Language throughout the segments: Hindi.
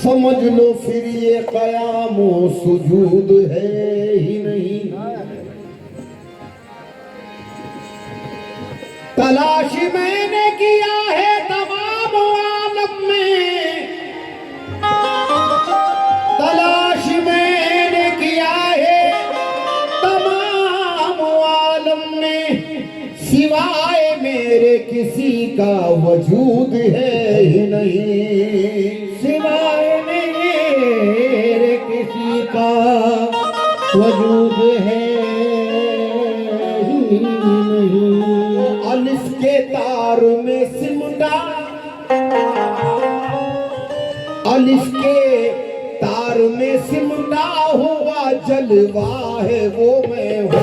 समझ लो फिर ये क़यामो सुजूद है ही नहीं। तलाश मैंने किया है तमाम आलम में, तलाश मैंने किया है तमाम आलम में, सिवाय मेरे किसी का वजूद है ही नहीं। सिवाय मेरे किसी का वजूद है ही नहीं। अलिफ के तार में सिमटा, अलिफ के तार में सिमटा हुआ जलवा है वो मैं हूँ।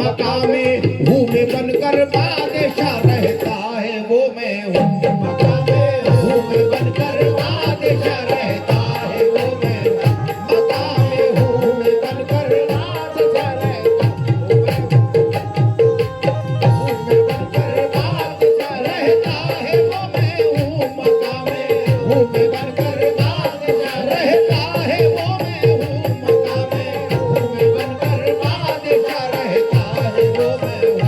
मकामे हूँ मैं बनकर बादशाह रहता है वो मैं हूँ। मकामे हूँ मैं बनकर बादशाह रहता है वो मैं। मकामे हूँ मैं बनकर बादशाह रहता है वो मैं हूँ। मकामे हूँ मैं बनकर बादशाह रहता है वो मैं हूँ। मकामे हूँ मैं बनकर बादशाह रहता है वो मैं हूँ।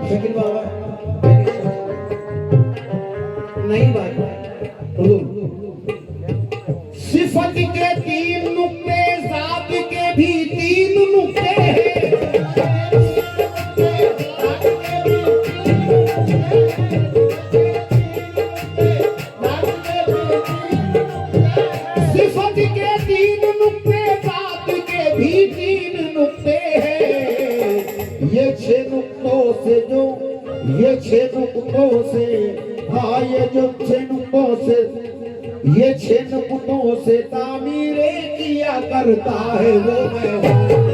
शकील बाबा नहीं बात सिफत के तीन नुक्ते, जात के भी तीन नुक्ते हैं। सिफत के तीन नुक्ते, जात के भी तीन नुक्ते हैं। ये 6 नुक्तों से जो, ये 6 नुक्तों से, हाँ ये जो 6 नुक्तों से, ये 6 नुक्तों से तामीरे किया करता है वो मैं हूँ।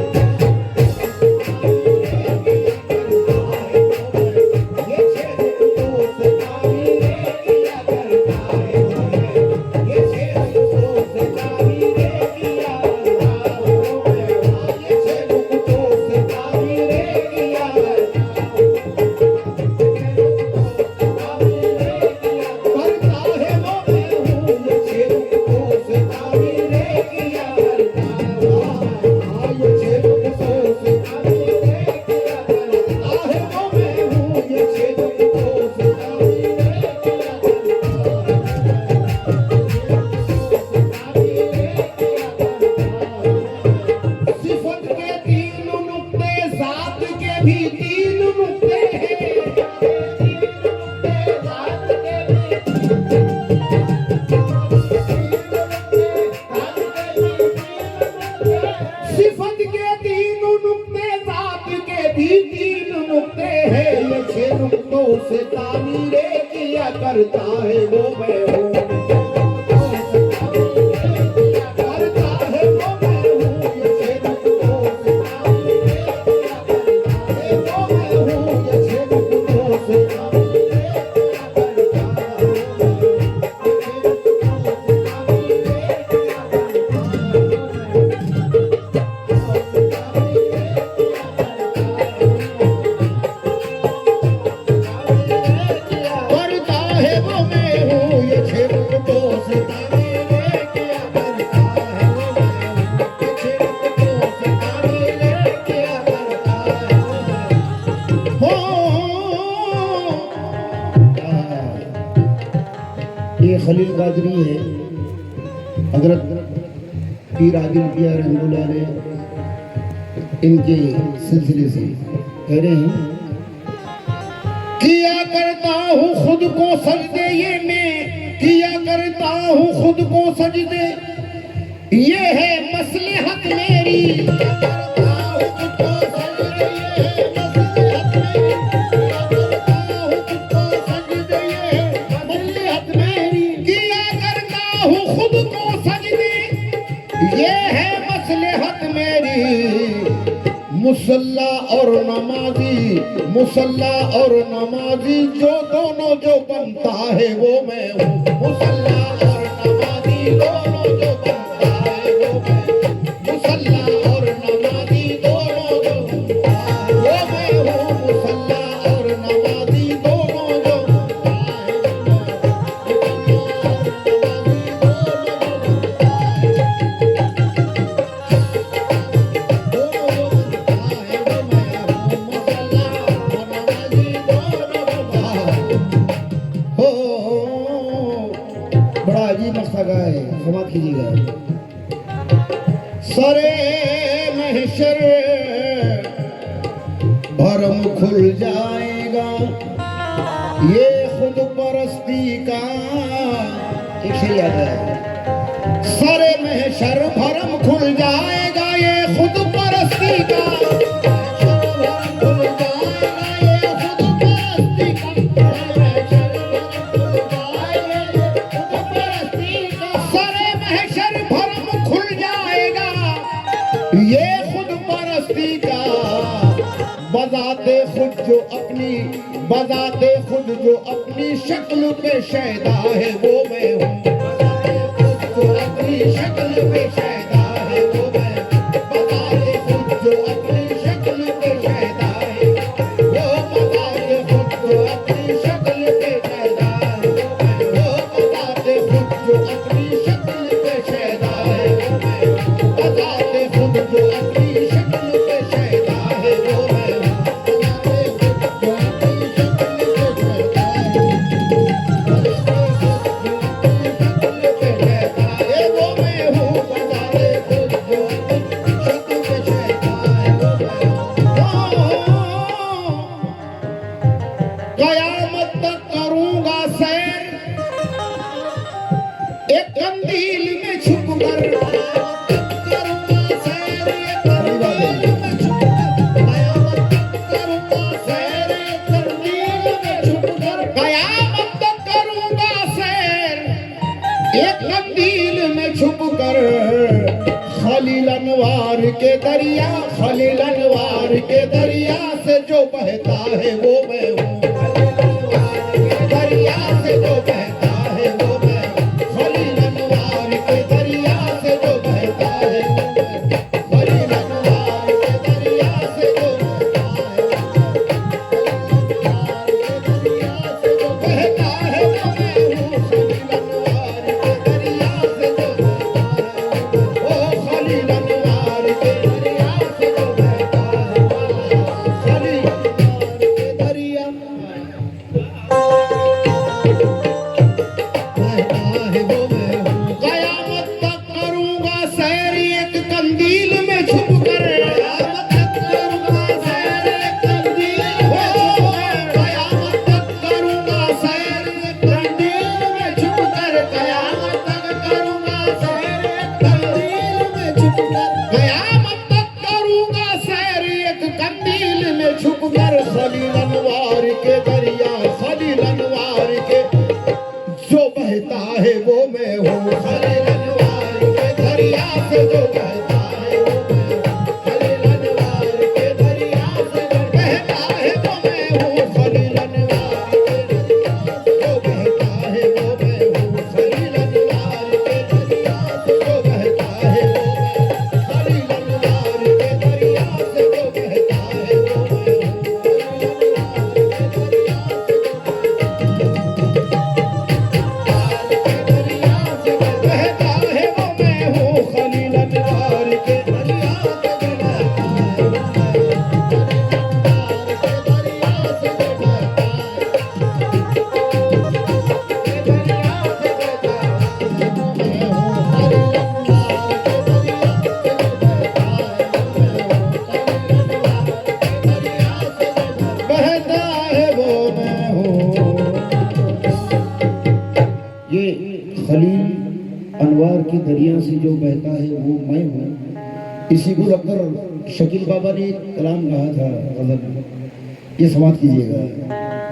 से तामीरे किया करता है वो मैं हूँ। करता है वो मैं हूँ। ये 6 नुक्तों से तामीरे किया करता है वो मैं हूँ। ये 6 नुक्तों से तामीरे किया करता है वो मैं ये खलील कादरी है, हजरत पीर आदिल पिया रहमतुल्लाह अलैह, इनके सिलसिले से कह रहे हैं, किया करता हूँ खुद को सजदे, ये मैं किया करता हूँ खुद को सजदे, ये है मसलहत मेरी। मुसल्ला और नमाजी, मुसल्ला और नमाजी जो दोनों जो बनता है वो मैं हूँ। मुसल्ला और नमाजी दोनों जो बनता है वो मैं, मुसल्ला और नमाजी दोनों जो बनता है वो मैं हूँ। मुसल्ला और नमाजी दोनों जो बनता है समाप्त कीजिएगा। सरे महशर भरम खुल जाएगा, ये खुद परस्ती का एक शेर याद है, सरे महशर भरम खुल जाएगा, ये खुद परस्ती का। ये खुद परस्ती का बजाते खुद जो अपनी, बजाते खुद जो अपनी शक्ल पे शैदा है वो मैं हूँ। बजाते खुद जो अपनी शक्ल पे शैदा है वो मैं, बजाते खुद जो अपनी शक्ल पे शैदा है वो, बजाते खुद जो अपनी शक्ल पे शैदा है वो, बजाते खुद जो अपनी शक्ल पे शैदा है वो मैं, बजाते खुद जो अपनी शक्ल पे शैदा है वो मैं, बजाते खुद जो अपनी कयामत तक करूंगा सैर एक कंदील में छुप कर, करूंगा सैर एक कंदील में छुप कर, कयामत तक करूंगा सैर एक कंदील में छुप कर, कयामत तक करूंगा सैर एक कंदील में छुप कर। खलील अनवार के दरिया, खलील अनवार के दरिया से जो बहता है वो मैं हूँ, दरिया से जो बहता है वो मैं हूँ, खलील अनवार के दरिया से जो बहता है वो मैं हूँ, खलील अनवार के दरिया से जो बहता है, दरिया से जो बहता है वो मैं हूँ, खलील अनवार के दरिया से जो बहता है, ओ खलील अनवार के दरिया से जो बहता है, खलील अनवार के दरिया बहता है वो मैं हूँ। कयामत तक करूंगा सैर एक कंदील में छुप कर, कयामत तक करूंगा सैर एक कंदील में छुप कर, कयामत तक करूंगा सैर एक कंदील में छुप कर, कयामत तक करूंगा सैर एक कंदील में छुप कर, कयामत तक करूंगा सैर एक कंदील में छुप कर। खलील अनवार के दरिया, खलील अनवार के जो बहता है वो मैं हूँ, खलील अनवार के दरिया से जो बहता है वो मैं हूँ, खलील अनवार के दरिया से जो बहता है वो मैं हूँ, खलील अनवार के दरिया से जो बहता है वो मैं हूँ, खलील अनवार के दरिया से जो बहता है वो मैं हूँ, खलील अनवार के दरिया से जो बहता है वो मैं हूँ, खलील अनवार के दरिया से जो बहता है वो मैं हूँ, खलील अनवार के दरिया से जो बहता है वो मैं हूँ, बहता है वो मैं हूँ। ये खलील अनवार की दरिया से जो बहता है वो मैं हूँ, इसी को रखकर शकील बाबा ने एक कलाम कहा था गजल में, ये समाप्त कीजिएगा।